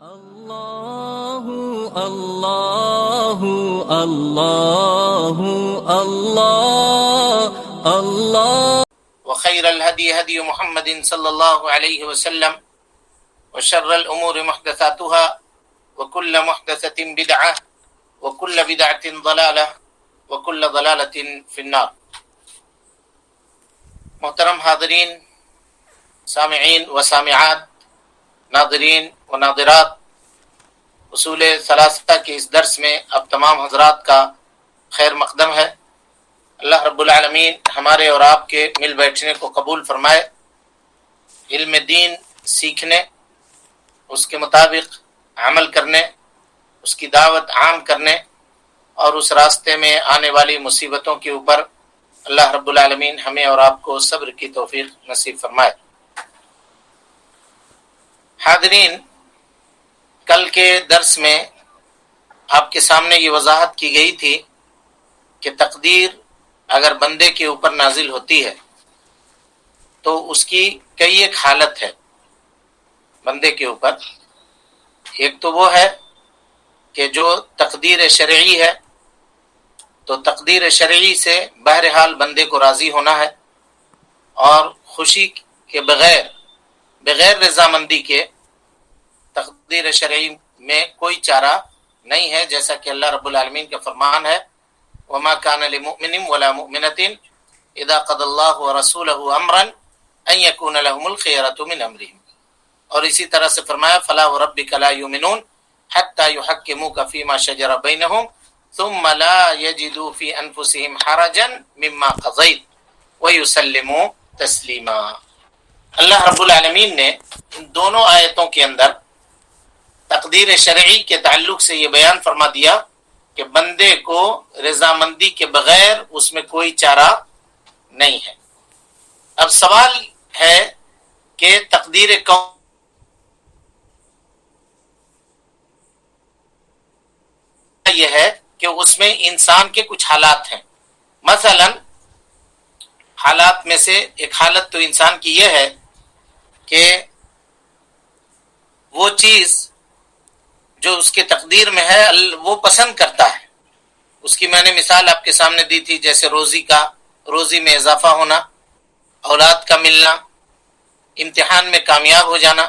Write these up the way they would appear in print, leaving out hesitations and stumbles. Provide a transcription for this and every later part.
الله الله الله الله الله وخير الهدي هدي محمد صلى الله عليه وسلم وشر الأمور محدثاتها وكل محدثة بدعة وكل بدعة ضلالة وكل ضلالة في النار. محترم حاضرین، سامعین و سامعات، ناظرین و ناظرات، اصول ثلاثہ کے اس درس میں اب تمام حضرات کا خیر مقدم ہے۔ اللہ رب العالمین ہمارے اور آپ کے مل بیٹھنے کو قبول فرمائے، علم دین سیکھنے، اس کے مطابق عمل کرنے، اس کی دعوت عام کرنے اور اس راستے میں آنے والی مصیبتوں کے اوپر اللہ رب العالمین ہمیں اور آپ کو صبر کی توفیق نصیب فرمائے۔ حاضرین، کل کے درس میں آپ کے سامنے یہ وضاحت کی گئی تھی کہ تقدیر اگر بندے کے اوپر نازل ہوتی ہے تو اس کی کئی ایک حالت ہے بندے کے اوپر۔ ایک تو وہ ہے کہ جو تقدیر شرعی ہے، تو تقدیر شرعی سے بہرحال بندے کو راضی ہونا ہے، اور خوشی کے بغیر رضامندی کے تقدیر شرعی میں کوئی چارہ نہیں ہے، جیسا کہ اللہ رب العالمین کا فرمان ہے وَمَا كَانَ لِمُؤْمِنٍ وَلَا مُؤْمِنَةٍ إِذَا قَضَى اللَّهُ وَرَسُولُهُ أَمْرًا أَن يَكُونَ لَهُمُ الْخِيَرَةُ مِنْ أَمْرِهِمْ، اور اسی طرح سے فرمایا فَلَا وَرَبِّكَ لَا يُؤْمِنُونَ حَتَّى يُحَكِّمُوكَ فِيمَا شَجَرَ بَيْنَهُمْ ثُمَّ لَا يَجِدُوا فِي أَنفُسِهِمْ حَرَجًا مِمَّا قَضَيْتَ وَيُسَلِّمُوا تَسْلِيمًا۔ اللہ رب العالمین نے ان دونوں آیتوں کے اندر تقدیر شرعی کے تعلق سے یہ بیان فرما دیا کہ بندے کو رضامندی کے بغیر اس میں کوئی چارہ نہیں ہے۔ اب سوال ہے کہ تقدیر کون یہ ہے کہ اس میں انسان کے کچھ حالات ہیں۔ مثلا حالات میں سے ایک حالت تو انسان کی یہ ہے کہ وہ چیز جو اس کے تقدیر میں ہے وہ پسند کرتا ہے۔ اس کی میں نے مثال آپ کے سامنے دی تھی، جیسے روزی میں اضافہ ہونا، اولاد کا ملنا، امتحان میں کامیاب ہو جانا۔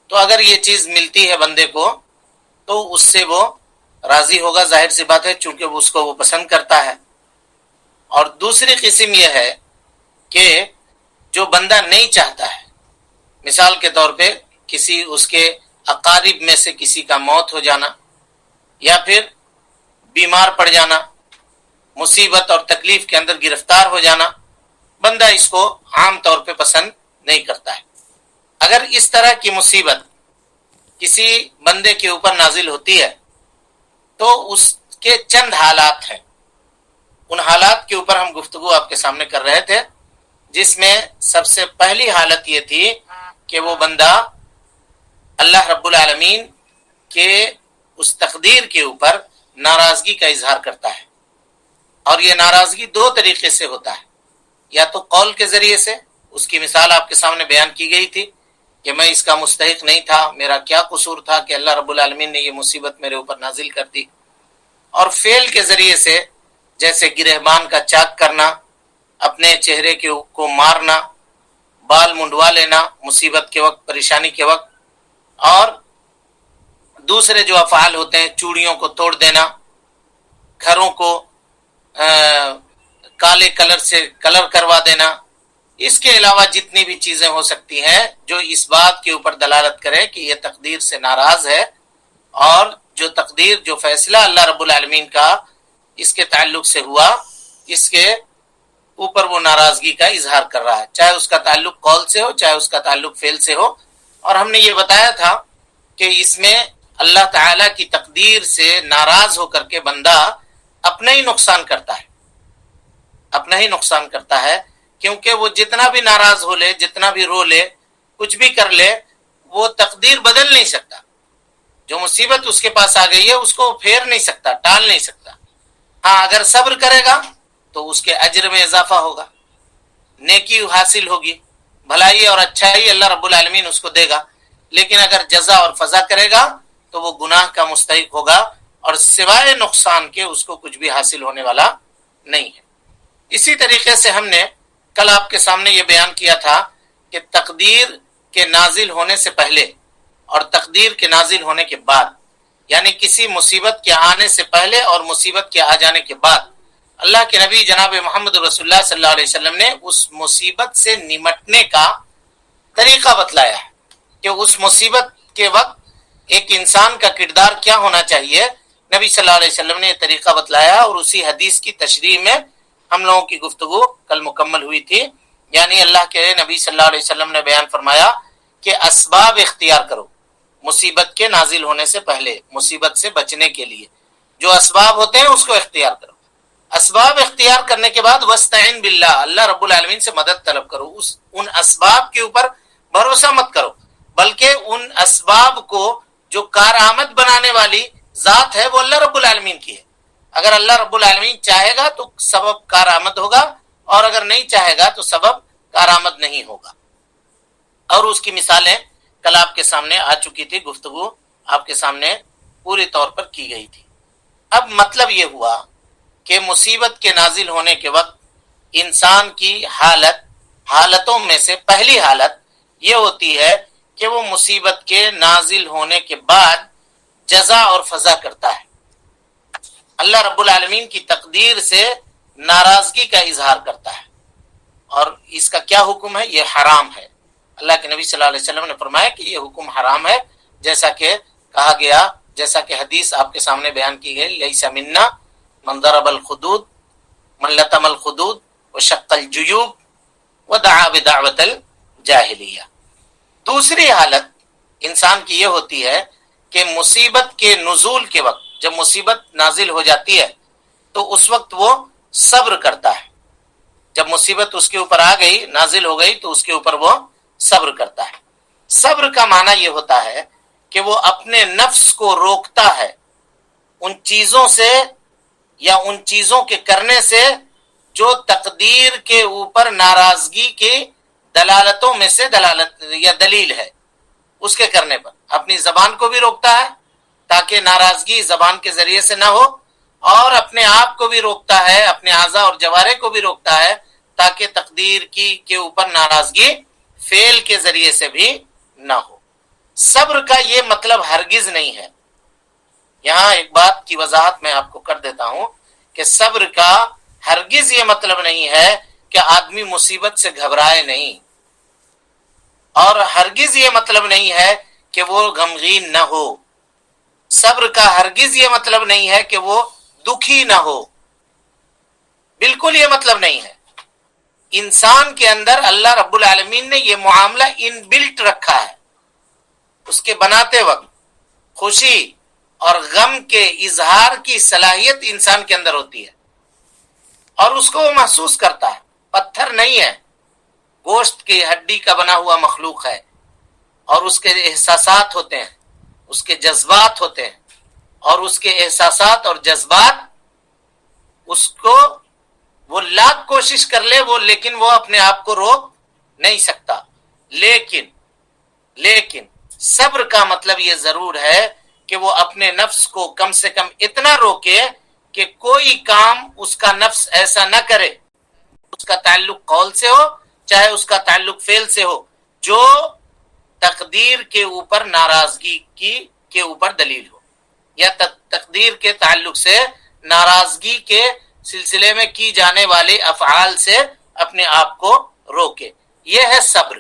تو اگر یہ چیز ملتی ہے بندے کو تو اس سے وہ راضی ہوگا، ظاہر سی بات ہے، چونکہ اس کو وہ پسند کرتا ہے۔ اور دوسری قسم یہ ہے کہ جو بندہ نہیں چاہتا ہے، مثال کے طور پہ کسی اس کے اقارب میں سے کسی کا موت ہو جانا، یا پھر بیمار پڑ جانا، مصیبت اور تکلیف کے اندر گرفتار ہو جانا، بندہ اس کو عام طور پہ پسند نہیں کرتا ہے۔ اگر اس طرح کی مصیبت کسی بندے کے اوپر نازل ہوتی ہے تو اس کے چند حالات ہیں۔ ان حالات کے اوپر ہم گفتگو آپ کے سامنے کر رہے تھے، جس میں سب سے پہلی حالت یہ تھی کہ وہ بندہ اللہ رب العالمین کے اس تقدیر کے اوپر ناراضگی کا اظہار کرتا ہے۔ اور یہ ناراضگی دو طریقے سے ہوتا ہے، یا تو قول کے ذریعے سے، اس کی مثال آپ کے سامنے بیان کی گئی تھی کہ میں اس کا مستحق نہیں تھا، میرا کیا قصور تھا کہ اللہ رب العالمین نے یہ مصیبت میرے اوپر نازل کر دی۔ اور فعل کے ذریعے سے، جیسے گرہبان کا چاک کرنا، اپنے چہرے کو مارنا، بال منڈوا لینا مصیبت کے وقت، پریشانی کے وقت، اور دوسرے جو افعال ہوتے ہیں، چوڑیوں کو توڑ دینا، گھروں کو کالے کلر سے کلر کروا دینا، اس کے علاوہ جتنی بھی چیزیں ہو سکتی ہیں جو اس بات کے اوپر دلالت کرے کہ یہ تقدیر سے ناراض ہے، اور جو تقدیر، جو فیصلہ اللہ رب العالمین کا اس کے تعلق سے ہوا، اس کے اوپر وہ ناراضگی کا اظہار کر رہا ہے، چاہے اس کا تعلق قول سے ہو، چاہے اس کا تعلق فعل سے ہو۔ اور ہم نے یہ بتایا تھا کہ اس میں اللہ تعالیٰ کی تقدیر سے ناراض ہو کر کے بندہ اپنا ہی نقصان کرتا ہے، کیونکہ وہ جتنا بھی ناراض ہو لے، جتنا بھی رو لے، کچھ بھی کر لے، وہ تقدیر بدل نہیں سکتا۔ جو مصیبت اس کے پاس آ گئی ہے اس کو پھیر نہیں سکتا، ٹال نہیں سکتا۔ ہاں، اگر صبر کرے گا تو اس کے اجر میں اضافہ ہوگا، نیکی حاصل ہوگی، بھلائی اور اچھائی اللہ رب العالمین اس کو دے گا۔ لیکن اگر جزا اور فضا کرے گا تو وہ گناہ کا مستحق ہوگا اور سوائے نقصان کے اس کو کچھ بھی حاصل ہونے والا نہیں ہے۔ اسی طریقے سے ہم نے کل آپ کے سامنے یہ بیان کیا تھا کہ تقدیر کے نازل ہونے سے پہلے اور تقدیر کے نازل ہونے کے بعد، یعنی کسی مصیبت کے آنے سے پہلے اور مصیبت کے آ جانے کے بعد، اللہ کے نبی جناب محمد رسول اللہ صلی اللہ علیہ وسلم نے اس مصیبت سے نمٹنے کا طریقہ بتلایا ہے کہ اس مصیبت کے وقت ایک انسان کا کردار کیا ہونا چاہیے۔ نبی صلی اللہ علیہ وسلم نے یہ طریقہ بتلایا اور اسی حدیث کی تشریح میں ہم لوگوں کی گفتگو کل مکمل ہوئی تھی۔ یعنی اللہ کے نبی صلی اللہ علیہ وسلم نے بیان فرمایا کہ اسباب اختیار کرو مصیبت کے نازل ہونے سے پہلے، مصیبت سے بچنے کے لیے جو اسباب ہوتے ہیں اس کو اختیار کرو۔ اسباب اختیار کرنے کے بعد وَاسْتَعِنْ بِاللَّهِ، اللہ رب العالمین سے مدد طلب کرو۔ ان اسباب کے اوپر بھروسہ مت کرو، بلکہ ان اسباب کو جو کارآمد بنانے والی ذات ہے وہ اللہ رب العالمین کی ہے۔ اگر اللہ رب العالمین چاہے گا تو سبب کارآمد ہوگا، اور اگر نہیں چاہے گا تو سبب کارآمد نہیں ہوگا۔ اور اس کی مثالیں کل آپ کے سامنے آ چکی تھی، گفتگو آپ کے سامنے پوری طور پر کی گئی تھی۔ اب مطلب یہ ہوا کہ مصیبت کے نازل ہونے کے وقت انسان کی حالتوں میں سے پہلی حالت یہ ہوتی ہے کہ وہ مصیبت کے نازل ہونے کے بعد جزا اور فضا کرتا ہے، اللہ رب العالمین کی تقدیر سے ناراضگی کا اظہار کرتا ہے۔ اور اس کا کیا حکم ہے؟ یہ حرام ہے۔ اللہ کے نبی صلی اللہ علیہ وسلم نے فرمایا کہ یہ حکم حرام ہے، جیسا کہ کہا گیا، جیسا کہ حدیث آپ کے سامنے بیان کی گئی، لیس منا من ضرب الخدود من لطم الخدود وشق الجیوب ودعا بدعوت الجاہلیہ۔ دوسری حالت انسان کی یہ ہوتی ہے کہ مصیبت کے نزول کے وقت، جب مصیبت نازل ہو جاتی ہے تو اس وقت وہ صبر کرتا ہے۔ جب مصیبت اس کے اوپر آ گئی، نازل ہو گئی، تو اس کے اوپر وہ صبر کرتا ہے۔ صبر کا معنی یہ ہوتا ہے کہ وہ اپنے نفس کو روکتا ہے ان چیزوں سے یا ان چیزوں کے کرنے سے جو تقدیر کے اوپر ناراضگی کی دلالتوں میں سے دلالت یا دلیل ہے، اس کے کرنے پر اپنی زبان کو بھی روکتا ہے تاکہ ناراضگی زبان کے ذریعے سے نہ ہو، اور اپنے آپ کو بھی روکتا ہے، اپنے اعضاء اور جوارح کو بھی روکتا ہے تاکہ تقدیر کے اوپر ناراضگی فعل کے ذریعے سے بھی نہ ہو۔ صبر کا یہ مطلب ہرگز نہیں ہے، یہاں ایک بات کی وضاحت میں آپ کو کر دیتا ہوں کہ صبر کا ہرگز یہ مطلب نہیں ہے کہ آدمی مصیبت سے گھبرائے نہیں، اور ہرگز یہ مطلب نہیں ہے کہ وہ غمگین نہ ہو۔ صبر کا ہرگز یہ مطلب نہیں ہے کہ وہ دکھی نہ ہو، بالکل یہ مطلب نہیں ہے۔ انسان کے اندر اللہ رب العالمین نے یہ معاملہ ان بلٹ رکھا ہے، اس کے بناتے وقت خوشی اور غم کے اظہار کی صلاحیت انسان کے اندر ہوتی ہے، اور اس کو وہ محسوس کرتا ہے۔ پتھر نہیں ہے، گوشت کی ہڈی کا بنا ہوا مخلوق ہے، اور اس کے احساسات ہوتے ہیں، اس کے جذبات ہوتے ہیں، اور اس کے احساسات اور جذبات اس کو وہ لاکھ کوشش کر لے لیکن وہ اپنے آپ کو روک نہیں سکتا۔ لیکن صبر کا مطلب یہ ضرور ہے کہ وہ اپنے نفس کو کم سے کم اتنا روکے کہ کوئی کام اس کا نفس ایسا نہ کرے، اس کا تعلق قول سے ہو چاہے اس کا تعلق فعل سے ہو، جو تقدیر کے اوپر ناراضگی کے اوپر دلیل ہو، یا تقدیر کے تعلق سے ناراضگی کے سلسلے میں کی جانے والے افعال سے اپنے آپ کو روکے۔ یہ ہے صبر،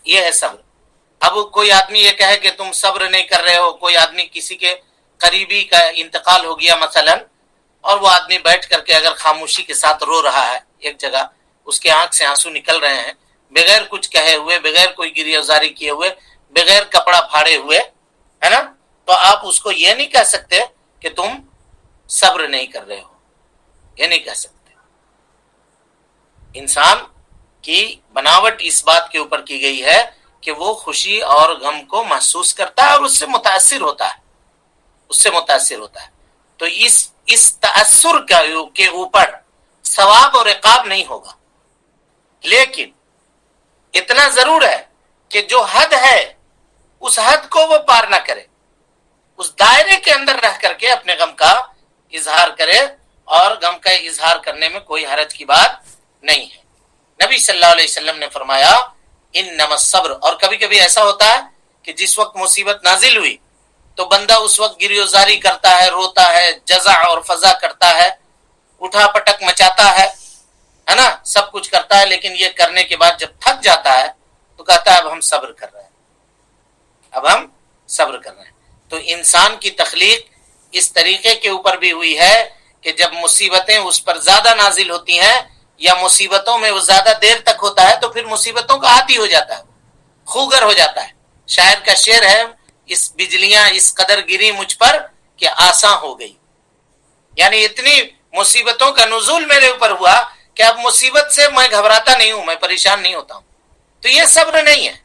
یہ ہے صبر۔ اب کوئی آدمی یہ کہے کہ تم صبر نہیں کر رہے ہو، کوئی آدمی کسی کے قریبی کا انتقال ہو گیا مثلا، اور وہ آدمی بیٹھ کر کے اگر خاموشی کے ساتھ رو رہا ہے ایک جگہ، اس کے آنکھ سے آنسو نکل رہے ہیں، بغیر کچھ کہے ہوئے، بغیر کوئی گریہ زاری کیے ہوئے، بغیر کپڑا پھاڑے ہوئے، ہے نا، تو آپ اس کو یہ نہیں کہہ سکتے کہ تم صبر نہیں کر رہے ہو، یہ نہیں کہہ سکتے۔ انسان کی بناوٹ اس بات کے اوپر کی گئی ہے کہ وہ خوشی اور غم کو محسوس کرتا ہے اور اس سے متاثر ہوتا ہے، اس سے متاثر ہوتا ہے۔ تو اس تاثر کے اوپر ثواب اور عقاب نہیں ہوگا، لیکن اتنا ضرور ہے کہ جو حد ہے اس حد کو وہ پار نہ کرے، اس دائرے کے اندر رہ کر کے اپنے غم کا اظہار کرے، اور غم کا اظہار کرنے میں کوئی حرج کی بات نہیں ہے۔ نبی صلی اللہ علیہ وسلم نے فرمایا انما الصبر، اور کبھی کبھی ایسا ہوتا ہے کہ جس وقت مصیبت نازل ہوئی تو بندہ اس وقت گریزاری کرتا ہے، روتا ہے، جزع اور فضا کرتا ہے، اٹھا پٹک مچاتا ہے نا، سب کچھ کرتا ہے، لیکن یہ کرنے کے بعد جب تھک جاتا ہے تو کہتا ہے اب ہم صبر کر رہے ہیں، اب ہم صبر کر رہے ہیں۔ تو انسان کی تخلیق اس طریقے کے اوپر بھی ہوئی ہے کہ جب مصیبتیں اس پر زیادہ نازل ہوتی ہیں یا مصیبتوں میں وہ زیادہ دیر تک ہوتا ہے تو پھر مصیبتوں کا عادی ہو جاتا ہے، خوگر ہو جاتا ہے۔ شاعر کا شعر ہے اس بجلیاں اس قدر گری مجھ پر کہ آساں ہو گئی، یعنی اتنی مصیبتوں کا نزول میرے اوپر ہوا کہ اب مصیبت سے میں گھبراتا نہیں ہوں، میں پریشان نہیں ہوتا ہوں۔ تو یہ صبر نہیں ہے،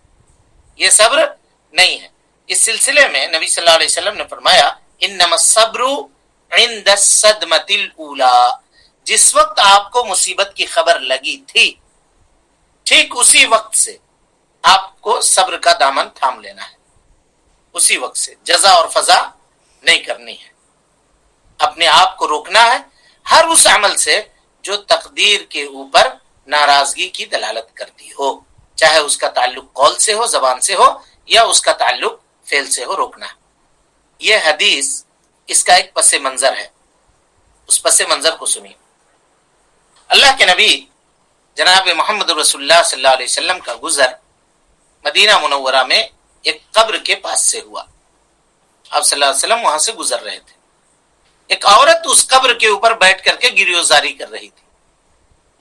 یہ صبر نہیں ہے۔ اس سلسلے میں نبی صلی اللہ علیہ وسلم نے فرمایا انما الصبر عند الصدمۃ الاولی، جس وقت آپ کو مصیبت کی خبر لگی تھی ٹھیک اسی وقت سے آپ کو صبر کا دامن تھام لینا ہے، اسی وقت سے جزا اور فضا نہیں کرنی ہے، اپنے آپ کو روکنا ہے ہر اس عمل سے جو تقدیر کے اوپر ناراضگی کی دلالت کرتی ہو، چاہے اس کا تعلق قول سے ہو، زبان سے ہو، یا اس کا تعلق فعل سے ہو، روکنا ہے۔ یہ حدیث اس کا ایک پس منظر ہے، اس پس منظر کو سنیے۔ اللہ کے نبی جناب محمد رسول اللہ صلی اللہ علیہ وسلم کا گزر مدینہ منورہ میں ایک قبر کے پاس سے ہوا۔ آپ صلی اللہ علیہ وسلم وہاں سے گزر رہے تھے، ایک عورت اس قبر کے اوپر بیٹھ کر کے گریزاری کر رہی تھی،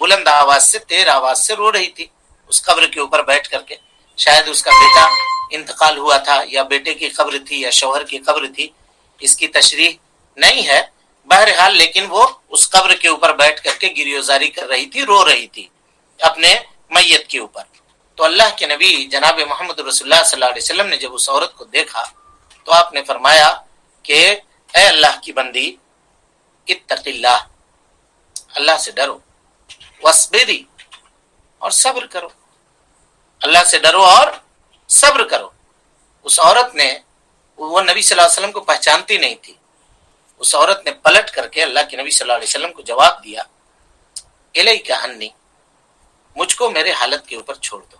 بلند آواز سے، تیر آواز سے رو رہی تھی اس قبر کے اوپر بیٹھ کر کے۔ شاید اس کا بیٹا انتقال ہوا تھا، یا بیٹے کی قبر تھی، یا شوہر کی قبر تھی، اس کی تشریح نہیں ہے، بہرحال لیکن وہ اس قبر کے اوپر بیٹھ کر کے گریزاری کر رہی تھی، رو رہی تھی اپنے میت کے اوپر۔ تو اللہ کے نبی جناب محمد رسول اللہ صلی اللہ علیہ وسلم نے جب اس عورت کو دیکھا تو آپ نے فرمایا کہ اے اللہ کی بندی اتق اللہ، اللہ سے ڈرو، واصبری، اور صبر کرو، اللہ سے ڈرو اور صبر کرو۔ اس عورت نے، وہ نبی صلی اللہ علیہ وسلم کو پہچانتی نہیں تھی، اس عورت نے پلٹ کر کے اللہ کے نبی صلی اللہ علیہ وسلم کو جواب دیا الیک عنی، مجھ کو میرے حالت کے اوپر چھوڑ دو،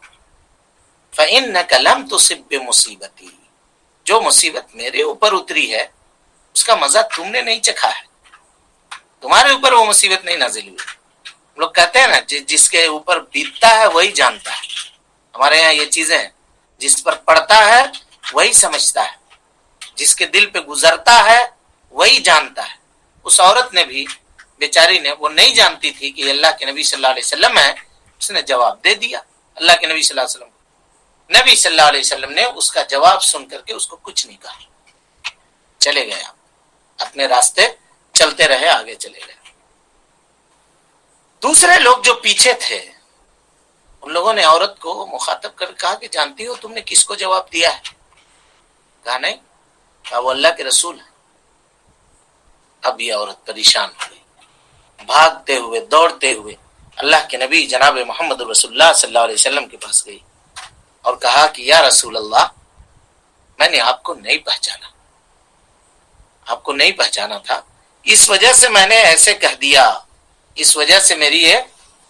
فإنک لم تصب بمصیبتی، جو مصیبت میرے اوپر اتری ہے اس کا مزہ تم نے نہیں چکھا ہے، تمہارے اوپر وہ مصیبت نہیں نازل ہوئی۔ ہم لوگ کہتے ہیں نا جس کے اوپر بیتتا ہے وہی جانتا ہے، ہمارے یہاں یہ چیزیں ہیں، جس پر پڑتا ہے وہی سمجھتا ہے، جس کے دل پہ گزرتا ہے وہی جانتا ہے۔ اس عورت نے بھی، بیچاری نے، وہ نہیں جانتی تھی کہ اللہ کے نبی صلی اللہ علیہ وسلم ہے، اس نے جواب دے دیا اللہ کے نبی صلی اللہ علیہ وسلم کو۔ نبی صلی اللہ علیہ وسلم نے اس کا جواب سن کر کے اس کو کچھ نہیں کہا، چلے گئے، اپنے راستے چلتے رہے، آگے چلے گئے۔ دوسرے لوگ جو پیچھے تھے ان لوگوں نے عورت کو مخاطب کر کہا کہ جانتی ہو تم نے کس کو جواب دیا ہے؟ کہا نہیں، کہا وہ اللہ کے رسول ہے۔ اب یہ عورت پریشان ہو گئی، بھاگتے ہوئے، دوڑتے ہوئے اللہ کے نبی جناب محمد رسول اللہ صلی اللہ علیہ وسلم کے پاس گئی اور کہا کہ یا رسول اللہ، میں نے آپ کو نہیں پہچانا، آپ کو نہیں پہچانا تھا، اس وجہ سے میں نے ایسے کہہ دیا، اس وجہ سے میری یہ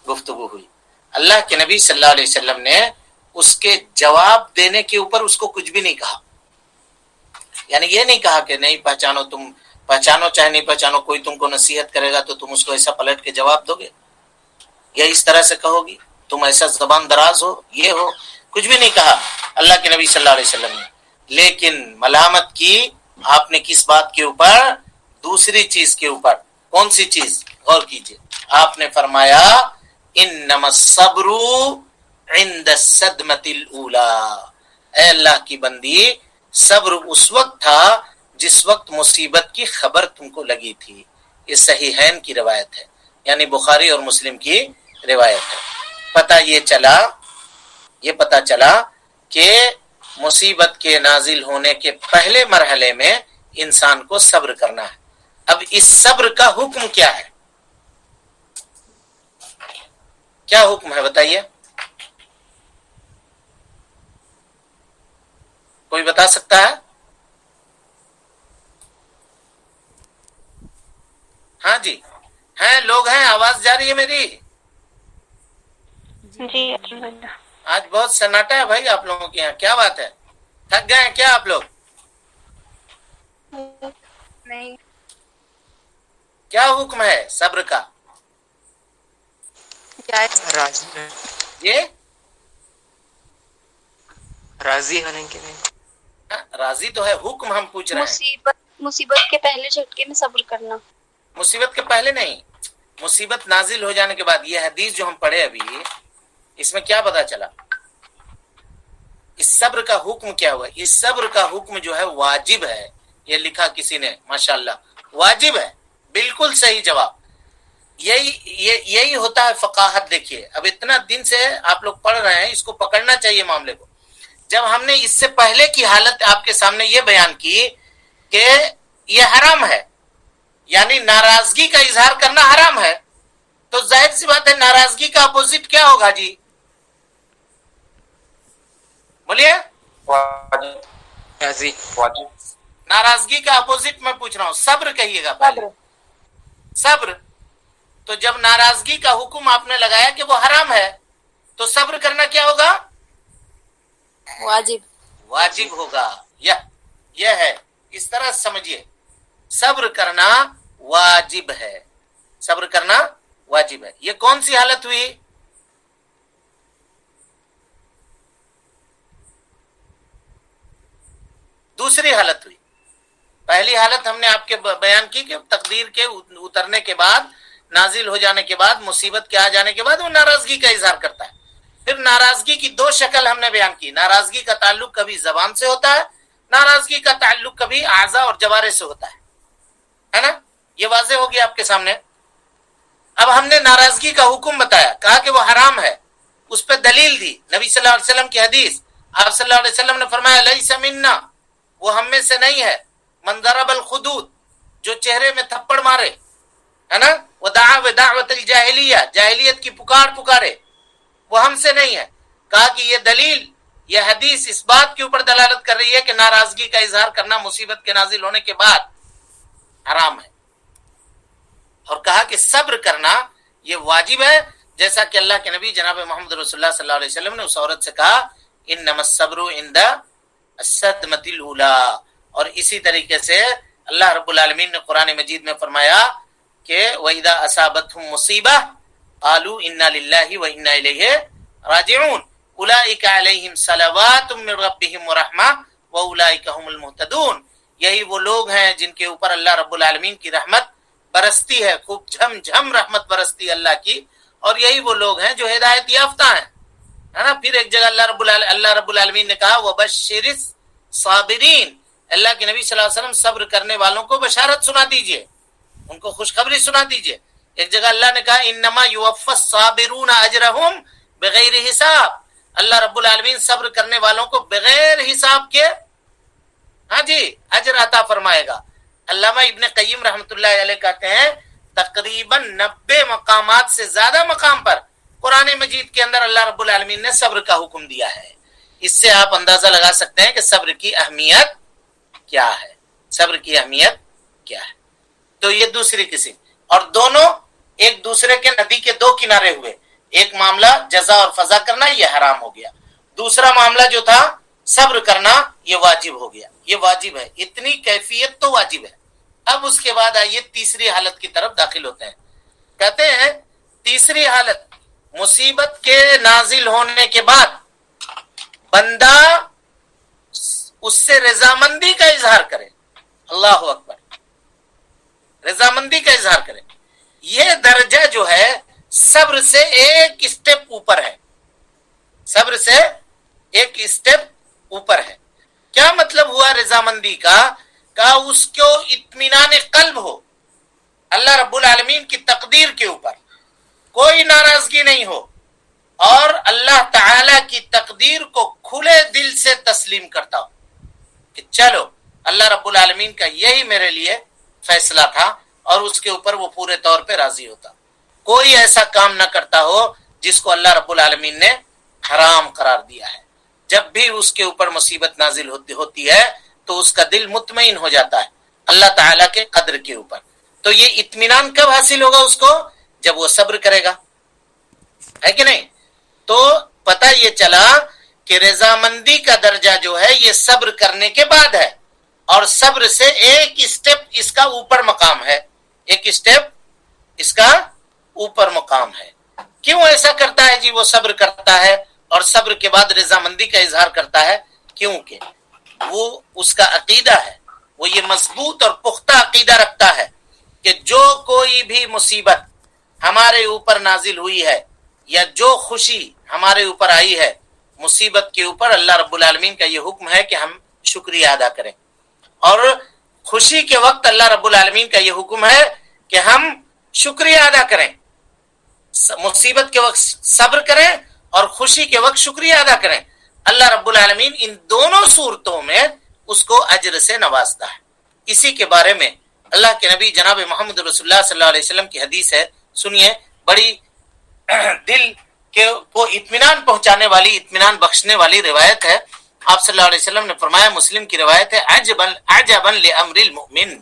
گفتگو ہوئی۔ اللہ کے نبی صلی اللہ علیہ وسلم نے اس کے جواب دینے کے اوپر اس کو کچھ بھی نہیں کہا، یعنی یہ نہیں کہا کہ نہیں پہچانو، تم پہچانو چاہے نہیں پہچانو، کوئی تم کو نصیحت کرے گا تو تم اس کو ایسا پلٹ کے جواب دو گے یا اس طرح سے کہو گی، تم ایسا زبان دراز ہو، یہ ہو، کچھ بھی نہیں کہا اللہ کے نبی صلی اللہ علیہ وسلم نے، لیکن ملامت کی آپ نے کس بات کے اوپر؟ دوسری چیز کے اوپر۔ کون سی چیز؟ غور کیجئے، آپ نے فرمایا انما الصبر عند الصدمۃ الاولی، اے اللہ کی بندی، صبر اس وقت تھا جس وقت مصیبت کی خبر تم کو لگی تھی۔ یہ صحیحین کی روایت ہے، یعنی بخاری اور مسلم کی روایت ہے۔ یہ پتہ چلا کہ مصیبت کے نازل ہونے کے پہلے مرحلے میں انسان کو صبر کرنا ہے۔ اب اس صبر کا حکم کیا ہے؟ کیا حکم ہے بتائیے؟ کوئی بتا سکتا ہے؟ ہاں جی ہیں، لوگ ہیں، آواز جا رہی ہے میری؟ جی الحمدللہ. آج بہت سناٹا ہے بھائی آپ لوگوں کے یہاں، کیا بات ہے؟ تھک گئے ہیں کیا آپ لوگ؟ نہیں. کیا حکم ہے صبر کا؟ راضی یہ راضی ہونے کے لیے راضی تو ہے، حکم ہم پوچھ رہے ہیں. مصیبت کے پہلے جھٹکے میں صبر کرنا. مصیبت کے پہلے نہیں، مصیبت نازل ہو جانے کے بعد. یہ حدیث جو ہم پڑھے ابھی، اس میں کیا پتا چلا؟ اس صبر کا حکم کیا ہوا؟ اس صبر کا حکم جو ہے واجب ہے. یہ لکھا کسی نے، ماشاءاللہ، واجب ہے. بالکل صحیح جواب. یہی ہوتا ہے فقاہت. دیکھیے اب اتنا دن سے آپ لوگ پڑھ رہے ہیں، اس کو پکڑنا چاہیے معاملے کو. جب ہم نے اس سے پہلے کی حالت آپ کے سامنے یہ بیان کی کہ یہ حرام ہے، یعنی ناراضگی کا اظہار کرنا حرام ہے، تو ظاہر سی بات ہے ناراضگی کا اپوزٹ کیا ہوگا جی؟ بولیے. راضی ناراضگی کا اپوزٹ میں پوچھ رہا ہوں، صبر کہیے گا پہلے. صبر. تو جب ناراضگی کا حکم آپ نے لگایا کہ وہ حرام ہے، تو صبر کرنا کیا ہوگا؟ واجب ہوگا. یہ ہے، اس طرح سمجھیے، صبر کرنا واجب ہے. صبر کرنا واجب ہے. یہ کون سی حالت ہوئی؟ دوسری حالت ہوئی. پہلی حالت ہم نے آپ کے بیان کی کہ تقدیر کے اترنے کے بعد، نازل ہو جانے کے بعد، مصیبت کے آ جانے کے بعد وہ ناراضگی کا اظہار کرتا ہے. پھر ناراضگی کی دو شکل ہم نے بیان کی. ناراضگی کا تعلق کبھی زبان سے ہوتا ہے، ناراضگی کا تعلق کبھی اعضاء اور جوارح سے ہوتا ہے نا؟ یہ واضح ہوگی آپ کے سامنے. اب ہم نے ناراضگی کا حکم بتایا، کہا کہ وہ حرام ہے، اس پہ دلیل دی، نبی صلی اللہ علیہ وسلم کی حدیث. آپ صلی اللہ علیہ وسلم نے فرمایا لیس منا، وہ ہم میں سے نہیں ہے، من ضرب الخدود، جو چہرے میں تھپڑ مارے، ہے نا، ودعا بدعوت الجاہلیہ، جاہلیت کی پکارے، وہ ہم سے نہیں ہے. کہا کہ یہ دلیل، یہ حدیث اس بات کے اوپر دلالت کر رہی ہے کہ ناراضگی کا اظہار کرنا مصیبت کے نازل ہونے کے بعد حرام ہے. اور کہا کہ صبر کرنا یہ واجب ہے، جیسا کہ اللہ کے نبی جناب محمد رسول اللہ صلی اللہ علیہ وسلم نے اس عورت سے کہا انما الصبر عند الصدمۃ الاولی. اور اسی طریقے سے اللہ رب العالمین نے قرآن مجید میں فرمایا کہ وَإِذَا أَصَابَتْهُمْ مُصِيبَةٌ قَالُوا إِنَّا لِلَّهِ وَإِنَّا إِلَيْهِ رَاجِعُونَ أُولَئِكَ عَلَيْهِمْ صَلَوَاتٌ مِّن رَّبِّهِمْ وَرَحْمَةٌ وَأُولَئِكَ هُمُ الْمُهْتَدُونَ. یہی وہ لوگ ہیں جن کے اوپر اللہ رب العالمین کی رحمت برستی ہے، خوب جھم جھم رحمت برستی ہے اللہ کی، اور یہی وہ لوگ ہیں جو ہدایت یافتہ ہیں، ہے نا. پھر ایک جگہ اللہ رب العالمین نے کہا وَبَشِّرِ الصَّابِرِينَ، اللہ کے نبی صلی اللہ علیہ وسلم صبر کرنے والوں کو بشارت سنا دیجئے، ان کو خوشخبری سنا دیجئے. ایک جگہ اللہ نے کہا انما یوفی الصابرون اجرهم بغیر حساب، اللہ رب العالمین صبر کرنے والوں کو بغیر حساب کے ہاں جی اجر عطا فرمائے گا. علامہ ابن قیم رحمۃ اللہ علیہ کہتے ہیں تقریباً 90 مقامات سے زیادہ مقام پر قرآن مجید کے اندر اللہ رب العالمین نے صبر کا حکم دیا ہے. اس سے آپ اندازہ لگا سکتے ہیں کہ صبر کی اہمیت کیا ہے، صبر کی اہمیت کیا ہے. تو یہ دوسری قسم، اور دونوں ایک دوسرے کے ندی کے دو کنارے ہوئے. ایک معاملہ جزا اور فضا کرنا، یہ حرام ہو گیا. دوسرا معاملہ جو تھا صبر کرنا، یہ واجب ہو گیا. یہ واجب ہے، اتنی کیفیت تو واجب ہے. اب اس کے بعد آئیے تیسری حالت کی طرف داخل ہوتے ہیں. کہتے ہیں تیسری حالت، مصیبت کے نازل ہونے کے بعد بندہ اس سے رضامندی کا اظہار کرے. اللہ اکبر، رضامندی کا اظہار کرے. یہ درجہ جو ہے صبر سے ایک اسٹیپ اوپر ہے، صبر سے ایک اسٹیپ اوپر ہے. کیا مطلب ہوا رضامندی کا؟ کہا اس کو اطمینان قلب ہو اللہ رب العالمین کی تقدیر کے اوپر، کوئی ناراضگی نہیں ہو، اور اللہ تعالی کی تقدیر کو کھلے دل سے تسلیم کرتا ہو کہ چلو اللہ رب العالمین کا یہی میرے لیے فیصلہ تھا، اور اس کے اوپر وہ پورے طور پہ راضی ہوتا. کوئی ایسا کام نہ کرتا ہو جس کو اللہ رب العالمین نے حرام قرار دیا ہے. جب بھی اس کے اوپر مصیبت نازل ہوتی ہے تو اس کا دل مطمئن ہو جاتا ہے اللہ تعالیٰ کے قدر کے اوپر. تو یہ اطمینان کب حاصل ہوگا اس کو؟ جب وہ صبر کرے گا، ہے کہ نہیں؟ تو پتہ یہ چلا کہ رضامندی کا درجہ جو ہے یہ صبر کرنے کے بعد ہے، اور صبر سے ایک اسٹیپ اس کا اوپر مقام ہے، ایک اسٹیپ اس کا اوپر مقام ہے۔ کیوں ایسا کرتا ہے جی؟ وہ صبر کرتا ہے اور صبر کے بعد رضامندی کا اظہار کرتا ہے، کیونکہ وہ اس کا عقیدہ ہے، وہ یہ مضبوط اور پختہ عقیدہ رکھتا ہے کہ جو کوئی بھی مصیبت ہمارے اوپر نازل ہوئی ہے یا جو خوشی ہمارے اوپر آئی ہے، مصیبت کے اوپر اللہ رب العالمین کا یہ حکم ہے کہ ہم شکریہ ادا کریں، اور خوشی کے وقت اللہ رب العالمین کا یہ حکم ہے کہ ہم شکریہ ادا کریں، مصیبت کے وقت صبر کریں اور خوشی کے وقت شکریہ ادا کریں۔ اللہ رب العالمین ان دونوں صورتوں میں اس کو اجر سے نوازتا ہے۔ اسی کے بارے میں اللہ کے نبی جناب محمد رسول اللہ صلی اللہ علیہ وسلم کی حدیث ہے، سنیے، بڑی دل کو اطمینان پہنچانے والی، اطمینان بخشنے والی روایت ہے۔ آپ صلی اللہ علیہ وسلم نے فرمایا، مسلم کی روایت ہے، عجبا لامر المؤمن،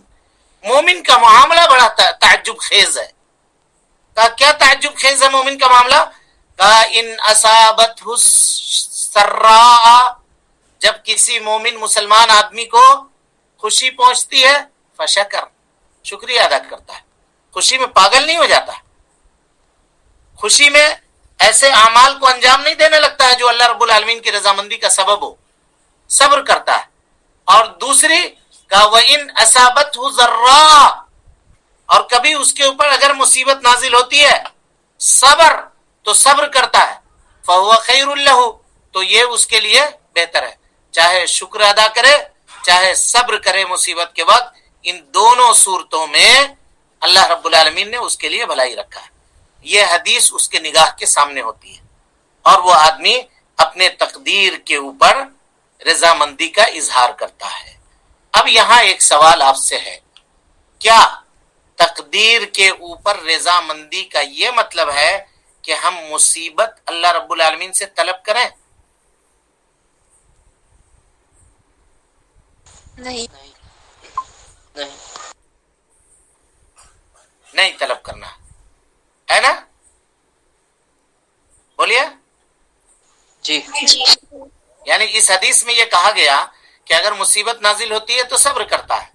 مومن کا معاملہ بڑا تعجب خیز ہے۔ کہا کیا تعجب خیز ہے مومن کا معاملہ؟ کہا ان اصابتہ السراء، جب کسی مومن مسلمان آدمی کو خوشی پہنچتی ہے، فشکر، شکریہ ادا کرتا ہے، خوشی میں پاگل نہیں ہو جاتا، خوشی میں ایسے اعمال کو انجام نہیں دینے لگتا ہے جو اللہ رب العالمین کی رضامندی کا سبب ہو، صبر کرتا ہے۔ اور دوسری کہا وَإِنْ أَصَابَتْهُ ضَرَّاء، اور کبھی اس کے اوپر اگر مصیبت نازل ہوتی ہے، صبر، تو صبر کرتا ہے، فَهُوَ خَيْرٌ لَهُ، تو یہ اس کے لیے بہتر ہے، چاہے شکر ادا کرے چاہے صبر کرے مصیبت کے وقت، ان دونوں صورتوں میں اللہ رب العالمین نے اس کے لیے بھلائی رکھا ہے۔ یہ حدیث اس کے نگاہ کے سامنے ہوتی ہے، اور وہ آدمی اپنے تقدیر کے اوپر رضامندی کا اظہار کرتا ہے۔ اب یہاں ایک سوال آپ سے ہے، کیا تقدیر کے اوپر رضامندی کا یہ مطلب ہے کہ ہم مصیبت اللہ رب العالمین سے طلب کریں؟ نہیں، نہیں طلب کرنا ہے نا؟ بولیے۔ جی جی، یعنی اس حدیث میں یہ کہا گیا کہ اگر مصیبت نازل ہوتی ہے تو صبر کرتا ہے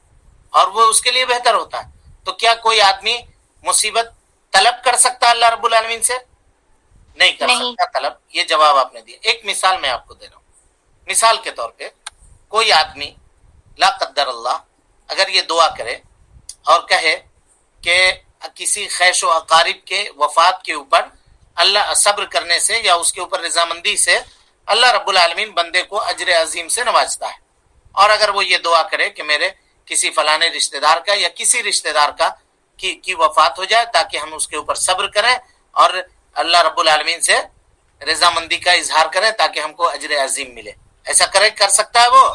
اور وہ اس کے لیے بہتر ہوتا ہے، تو کیا کوئی آدمی مصیبت طلب کر سکتا ہے اللہ رب العالمین سے؟ نہیں کر سکتا طلب۔ یہ جواب آپ نے دیا۔ ایک مثال میں آپ کو دے رہا ہوں۔ مثال کے طور پہ کوئی آدمی لا قدر اللہ اگر یہ دعا کرے اور کہے کہ کسی خیش و اقارب کے وفات کے اوپر اللہ صبر کرنے سے یا اس کے اوپر رضامندی سے اللہ رب العالمین بندے کو اجر عظیم سے نوازتا ہے، اور اگر وہ یہ دعا کرے کہ میرے کسی فلانے رشتہ دار کا یا کسی رشتہ دار کا کی وفات ہو جائے تاکہ ہم اس کے اوپر صبر کریں اور اللہ رب العالمین سے رضامندی کا اظہار کریں تاکہ ہم کو اجر عظیم ملے، ایسا کر سکتا ہے وہ؟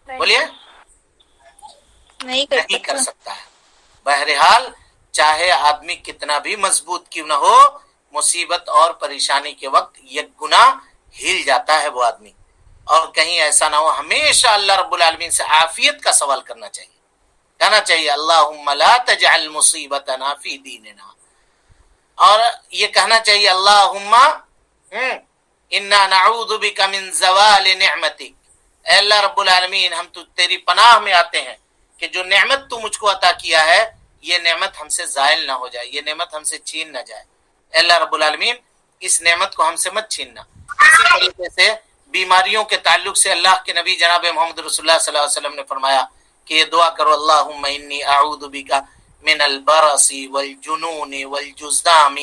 بولیے۔ نہیں کر سکتا ہے۔ بہرحال چاہے آدمی کتنا بھی مضبوط کیوں نہ ہو، مصیبت اور پریشانی کے وقت یک گناہ ہل جاتا ہے وہ آدمی، اور کہیں ایسا نہ ہو، ہمیشہ اللہ رب العالمین سے عافیت کا سوال کرنا چاہیے، کہنا چاہیے اللہم لا تجعل مصیبتنا فی دیننا، اور یہ کہنا چاہیے اللہم انا نعوذ بک من زوال نعمتک، اے اللہ رب العالمین ہم تو تیری پناہ میں آتے ہیں کہ جو نعمت تو مجھ کو عطا کیا ہے یہ نعمت ہم سے زائل نہ ہو جائے، یہ نعمت ہم سے چھین نہ جائے، اے اللہ رب العالمین اس نعمت کو ہم سے مت چھیننا۔ اسی طریقے سے بیماریوں کے تعلق سے اللہ کے نبی جناب محمد رسول اللہ صلی اللہ علیہ وسلم نے فرمایا کہ یہ دعا کرو اللہم انی اعوذ بک من البرص والجنون والجذام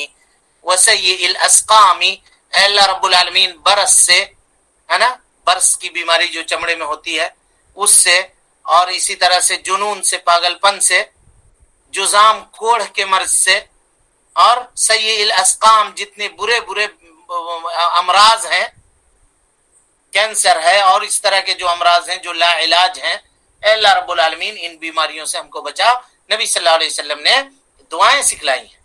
وسیء الاسقام، اے اللہ رب العالمین برس سے، ہے نا، برس کی بیماری جو چمڑے میں ہوتی ہے اس سے، اور اسی طرح سے جنون سے، پاگل پن سے، جزام کوڑھ کے مرض سے، اور سیء الاسقام جتنے برے امراض ہیں، کینسر ہے اور اس طرح کے جو امراض ہیں جو لا علاج ہیں، اے اللہ رب العالمین ان بیماریوں سے ہم کو بچا۔ نبی صلی اللہ علیہ وسلم نے دعائیں سکھلائی ہیں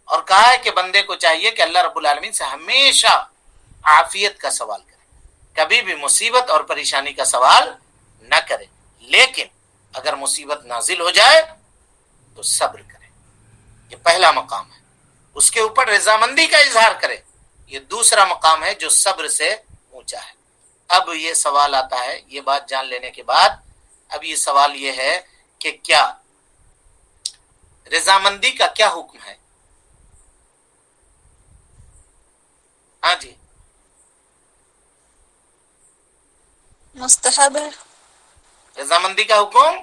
اور کہا ہے کہ بندے کو چاہیے کہ اللہ رب العالمین سے ہمیشہ عافیت کا سوال کرے، کبھی بھی مصیبت اور پریشانی کا سوال نہ کرے۔ لیکن اگر مصیبت نازل ہو جائے تو صبر کرے، یہ پہلا مقام ہے. اس کے اوپر رضامندی کا اظہار کرے، یہ دوسرا مقام ہے جو صبر سے اونچا ہے. اب یہ سوال آتا ہے، یہ بات جان لینے کے بعد اب یہ سوال یہ ہے کہ کیا رضامندی کا کیا حکم ہے؟ ہاں جی، مستحب ہے. رضامندی کا حکم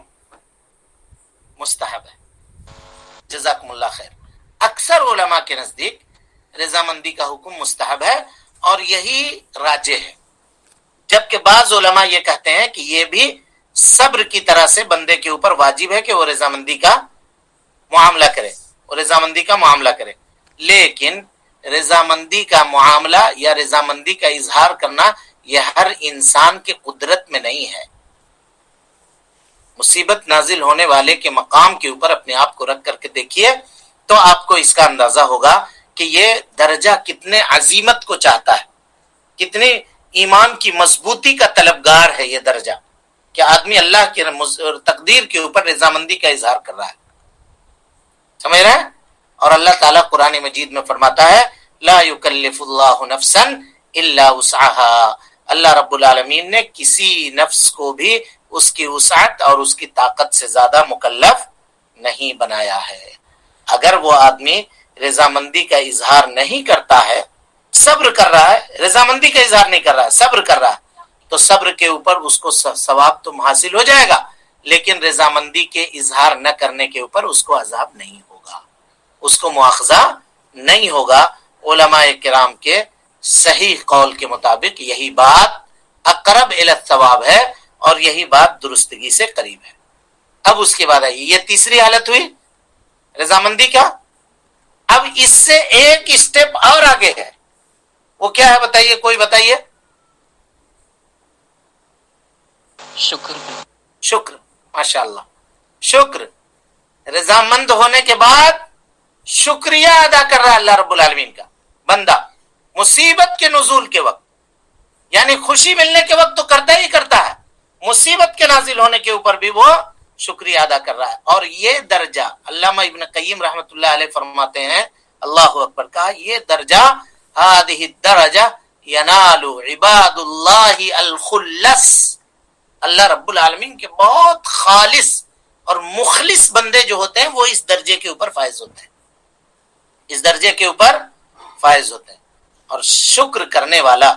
مستحب ہے. جزاکم اللہ خیر. اکثر علماء کے نزدیک رضامندی کا حکم مستحب ہے اور یہی راجح ہے، جبکہ بعض علماء یہ کہتے ہیں کہ یہ بھی صبر کی طرح سے بندے کے اوپر واجب ہے کہ وہ رضامندی کا معاملہ کرے، وہ رضامندی کا معاملہ کرے. لیکن رضامندی کا معاملہ یا رضامندی کا اظہار کرنا یہ ہر انسان کے قدرت میں نہیں ہے. مصیبت نازل ہونے والے کے مقام کے اوپر اپنے آپ کو رکھ کر کے دیکھیے تو آپ کو اس کا اندازہ ہوگا کہ یہ درجہ کتنے عظیمت کو چاہتا ہے، کتنی ایمان کی مضبوطی کا طلبگار ہے یہ درجہ، کہ آدمی اللہ کی تقدیر کے اوپر رضامندی کا اظہار کر رہا ہے. سمجھ رہے ہیں؟ اور اللہ تعالیٰ قرآن مجید میں فرماتا ہے لا یکلف اللہ نفسا الا وسعها. اللہ رب العالمین نے کسی نفس کو بھی اس کی وسعت اور اس کی طاقت سے زیادہ مکلف نہیں بنایا ہے. اگر وہ آدمی رضامندی کا اظہار نہیں کرتا ہے، صبر کر رہا ہے، رضامندی کا اظہار نہیں کر رہا ہے، صبر کر رہا ہے، تو صبر کے اوپر اس کو ثواب تو حاصل ہو جائے گا، لیکن رضامندی کے اظہار نہ کرنے کے اوپر اس کو عذاب نہیں ہوگا، اس کو مواخذہ نہیں ہوگا. علماء کرام کے صحیح قول کے مطابق یہی بات اقرب الی الثواب ہے اور یہی بات درستگی سے قریب ہے. اب اس کے بعد آئیے، یہ تیسری حالت ہوئی رضامندی کا. اب اس سے ایک اسٹیپ اور آگے ہے، وہ کیا ہے بتائیے، کوئی بتائیے. شکر. شکر. ماشاء اللہ، شکر. رضامند ہونے کے بعد شکریہ ادا کر رہا ہے اللہ رب العالمین کا بندہ مصیبت کے نزول کے وقت، یعنی خوشی ملنے کے وقت تو کرتا ہی کرتا ہے، مصیبت کے نازل ہونے کے اوپر بھی وہ شکریہ ادا کر رہا ہے. اور یہ درجہ علامہ ابن قیم رحمۃ اللہ علیہ فرماتے ہیں، اللہ اکبر، کہا یہ درجہ هذه الدرجہ ینال عباد اللہ الخلص. اللہ رب العالمین کے بہت خالص اور مخلص بندے جو ہوتے ہیں وہ اس درجے کے اوپر فائز ہوتے ہیں، اس درجے کے اوپر فائز ہوتے ہیں. اور شکر کرنے والا،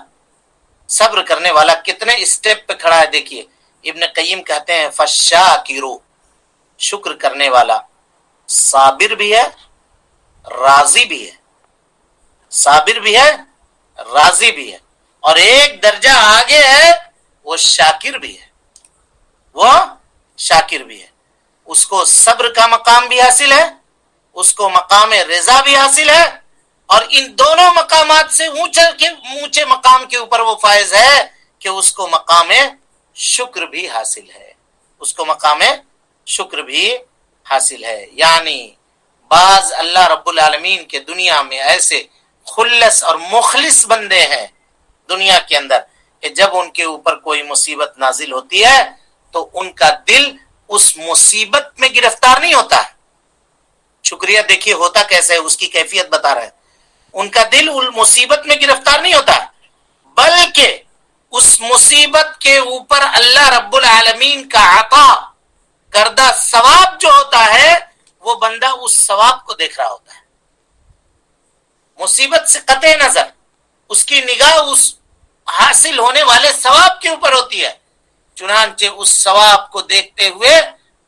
صبر کرنے والا کتنے اسٹیپ پہ کھڑا ہے دیکھیے. ابن قیم کہتے ہیں فالشاکر، شکر کرنے والا صابر بھی ہے راضی بھی ہے، صابر بھی ہے راضی بھی ہے، اور ایک درجہ آگے ہے وہ شاکر بھی ہے، وہ شاکر بھی ہے. اس کو صبر کا مقام بھی حاصل ہے، اس کو مقام رضا بھی حاصل ہے، اور ان دونوں مقامات سے اونچے مقام کے اوپر وہ فائز ہے کہ اس کو مقام شکر بھی حاصل ہے، اس کو مقام شکر بھی حاصل ہے. یعنی بعض اللہ رب العالمین کے دنیا میں ایسے خلص اور مخلص بندے ہیں دنیا کے اندر کہ جب ان کے اوپر کوئی مصیبت نازل ہوتی ہے تو ان کا دل اس مصیبت میں گرفتار نہیں ہوتا ہے. شکریہ دیکھیے ہوتا کیسے ہے، اس کی کیفیت بتا رہے ہیں. ان کا دل مصیبت میں گرفتار نہیں ہوتا ہے، بلکہ اس مصیبت کے اوپر اللہ رب العالمین کا عطا کردہ ثواب جو ہوتا ہے وہ بندہ اس ثواب کو دیکھ رہا ہوتا ہے. مصیبت سے قطع نظر اس کی نگاہ اس حاصل ہونے والے ثواب کے اوپر ہوتی ہے، چنانچہ اس ثواب کو دیکھتے ہوئے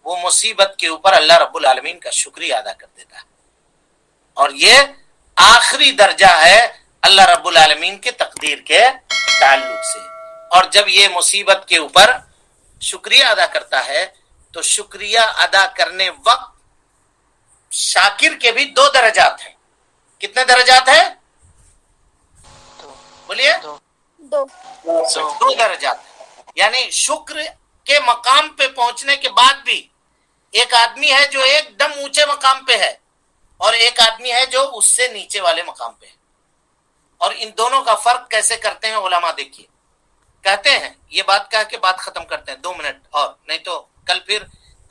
وہ مصیبت کے اوپر اللہ رب العالمین کا شکریہ ادا کر دیتا ہے. اور یہ آخری درجہ ہے اللہ رب العالمین کے تقدیر کے تعلق سے. اور جب یہ مصیبت کے اوپر شکریہ ادا کرتا ہے تو شکریہ ادا کرنے وقت شاکر کے بھی دو درجات ہیں. کتنے درجات ہیں بولیے؟ دو درجات ہیں. یعنی شکر کے مقام پہ پہنچنے کے بعد بھی ایک آدمی ہے جو ایک دم اونچے مقام پہ ہے اور ایک آدمی ہے جو اس سے نیچے والے مقام پہ ہے. اور ان دونوں کا فرق کیسے کرتے ہیں علماء دیکھیے. کہتے ہیں، یہ بات کہہ کے بات ختم کرتے ہیں، 2 منٹ اور، نہیں تو کل پھر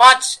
5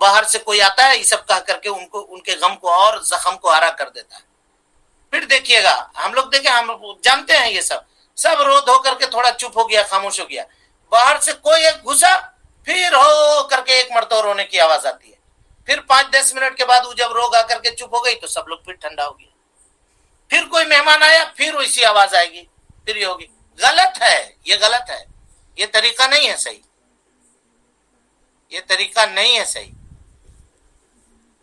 باہر سے کوئی آتا ہے یہ سب کہہ کر کے ان کے غم کو اور زخم کو ہرا کر دیتا ہے. پھر دیکھیے گا ہم لوگ دیکھیں، ہم جانتے ہیں یہ سب رو دھو کر کے تھوڑا چپ ہو گیا، خاموش ہو گیا، باہر سے کوئی ایک گھسا پھر ہو کر کے ایک مرتبہ رونے کی آواز آتی ہے، پھر 5-10 منٹ کے بعد وہ جب رو گا کر کے چپ ہو گئی تو سب لوگ پھر ٹھنڈا ہو گیا، پھر کوئی مہمان آیا پھر ویسی آواز آئے گی، پھر یہ ہوگی. غلط ہے، یہ غلط ہے، یہ طریقہ نہیں ہے صحیح، یہ طریقہ نہیں ہے صحیح.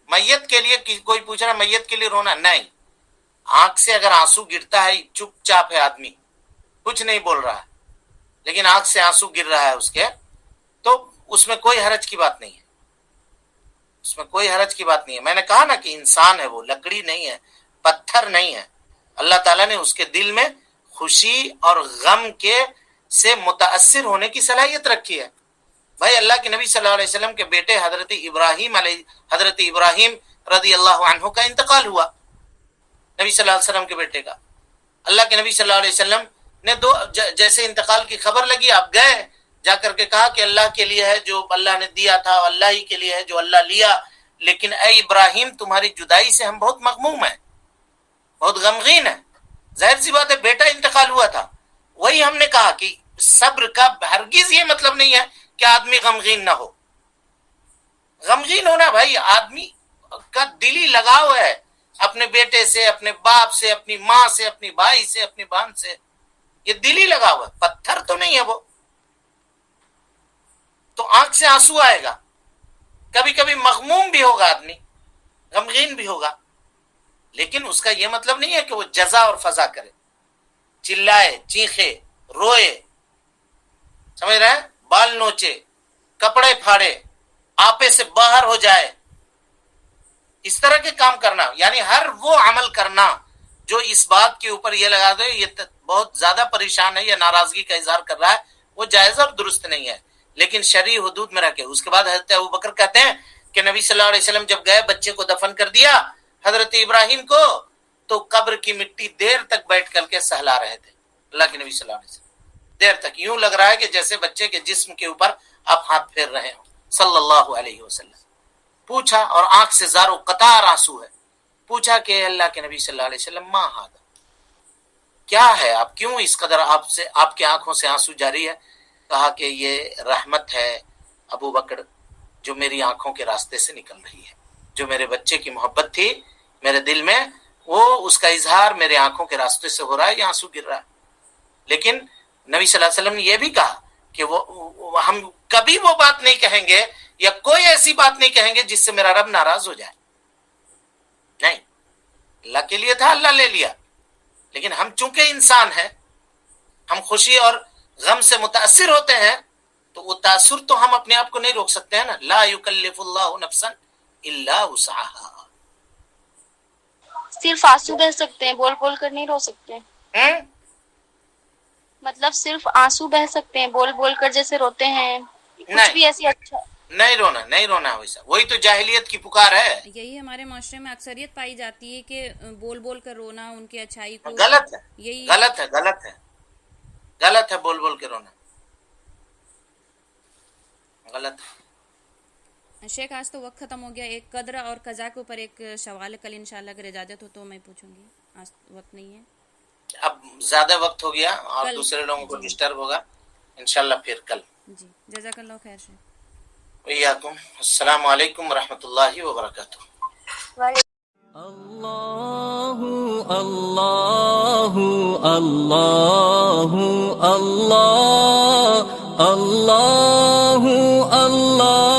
میت کے لیے کوئی پوچھ رہا میت کے لیے رونا نہیں. آنکھ سے اگر آنسو گرتا ہے، چپ چاپ ہے آدمی، کچھ نہیں بول رہا ہے، لیکن آنکھ سے آنسو گر رہا ہے اس کے، تو اس میں کوئی حرج کی بات نہیں ہے، اس میں کوئی حرج کی بات نہیں ہے. میں نے کہا نا کہ انسان ہے، وہ لکڑی نہیں ہے، پتھر نہیں ہے. اللہ تعالیٰ نے اس کے دل میں خوشی اور غم کے سے متاثر ہونے کی صلاحیت رکھی ہے. بھائی اللہ کے نبی صلی اللہ علیہ وسلم کے بیٹے حضرت ابراہیم رضی اللہ عنہ کا انتقال ہوا، نبی صلی اللہ علیہ وسلم کے بیٹے کا. اللہ کے نبی صلی اللہ علیہ وسلم نے جیسے انتقال کی خبر لگی، آپ گئے جا کر کے کہا کہ اللہ کے لیے ہے جو اللہ نے دیا تھا، اللہ ہی کے لیے ہے جو اللہ لیا، لیکن اے ابراہیم تمہاری جدائی سے ہم بہت مغموم ہیں، بہت غمگین ہیں. ظاہر سی بات ہے بیٹا انتقال ہوا تھا. وہی ہم نے کہا کہ صبر کا ہرگز یہ مطلب نہیں ہے کہ آدمی غمگین نہ ہو. غمگین ہونا بھائی آدمی کا دلی لگاؤ ہے اپنے بیٹے سے، اپنے باپ سے، اپنی ماں سے، اپنی بھائی سے، اپنی بہن سے، یہ دلی لگاؤ ہے، پتھر تو نہیں ہے وہ. تو آنکھ سے آنسو آئے گا، کبھی کبھی مغموم بھی ہوگا آدمی، غمگین بھی ہوگا، لیکن اس کا یہ مطلب نہیں ہے کہ وہ جزا اور فضا کرے، چلائے، چیخے، روئے، سمجھ رہے ہیں، بال نوچے، کپڑے پھاڑے، آپے سے باہر ہو جائے، اس طرح کے کام کرنا، یعنی ہر وہ عمل کرنا جو اس بات کے اوپر یہ لگا دے یہ بہت زیادہ پریشان ہے یا ناراضگی کا اظہار کر رہا ہے، وہ جائز اور درست نہیں ہے، لیکن شرعی حدود میں رہ کے. اس کے بعد حضرت ابوبکر کہتے ہیں کہ نبی صلی اللہ علیہ وسلم جب گئے بچے کو دفن کر دیا حضرت ابراہیم کو، تو قبر کی مٹی دیر تک بیٹھ کر کے سہلا رہے تھے اللہ کے نبی صلی اللہ علیہ وسلم، دیر تک، یوں لگ رہا ہے کہ جیسے بچے کے جسم کے اوپر آپ ہاتھ پھیر رہے ہوں صلی اللہ علیہ وسلم. پوچھا، اور آنکھ سے زارو قطار آنسو ہے، پوچھا کہ اللہ کے نبی صلی اللہ علیہ وسلم ما ہذا، کیا ہے، آپ کیوں اس قدر آپ کے آنکھوں سے آنسو جاری ہے؟ کہا کہ یہ رحمت ہے ابو بکر جو میری آنکھوں کے راستے سے نکل رہی ہے، جو میرے بچے کی محبت تھی میرے دل میں، وہ اس کا اظہار میرے آنکھوں کے راستے سے ہو رہا ہے، یہ آنسو گر رہا ہے. لیکن نبی صلی اللہ علیہ وسلم نے یہ بھی کہا کہ ہم کبھی وہ بات نہیں کہیں گے یا کوئی ایسی بات نہیں کہیں گے جس سے میرا رب ناراض ہو جائے. نہیں، اللہ کے لیے تھا، اللہ لے لیا، لیکن ہم چونکہ انسان ہیں، ہم خوشی اور غم سے متاثر ہوتے ہیں، تو وہ تاثر تو ہم اپنے آپ کو نہیں روک سکتے ہیں نا. لا یکلف اللہ نفسا الا وسعها. صرف آنسو بہ سکتے ہیں، بول بول کر نہیں رو سکتے. مطلب صرف آنسو بہ سکتے ہیں، بول بول کر جیسے روتے ہیں، کچھ بھی ایسی اچھا نہیں رونا ویسا، وہی تو جاہلیت کی پکار ہے. یہی ہمارے معاشرے میں اکثریت پائی جاتی ہے کہ بول بول کر رونا ان کی اچھائی کو، غلط ہے، یہی غلط ہے بول بول کے رونا، غلط ہے. شیخ آج تو وقت ختم ہو گیا. ایک قدر اور قضا کے اوپر ایک سوال کل انشاءاللہ اگر اجازت ہو تو میں پوچھوں گی، آج وقت نہیں ہے. اب زیادہ وقت ہو گیا اور کل دوسرے لوگوں کو جی ڈسٹرب ہوگا، انشاءاللہ پھر کل. جی جزاک اللہ خیر. شیخ ویاکم. السلام علیکم ورحمۃ اللہ وبرکاتہ. اللہ اللہ اللہ اللہ اللہ اللہ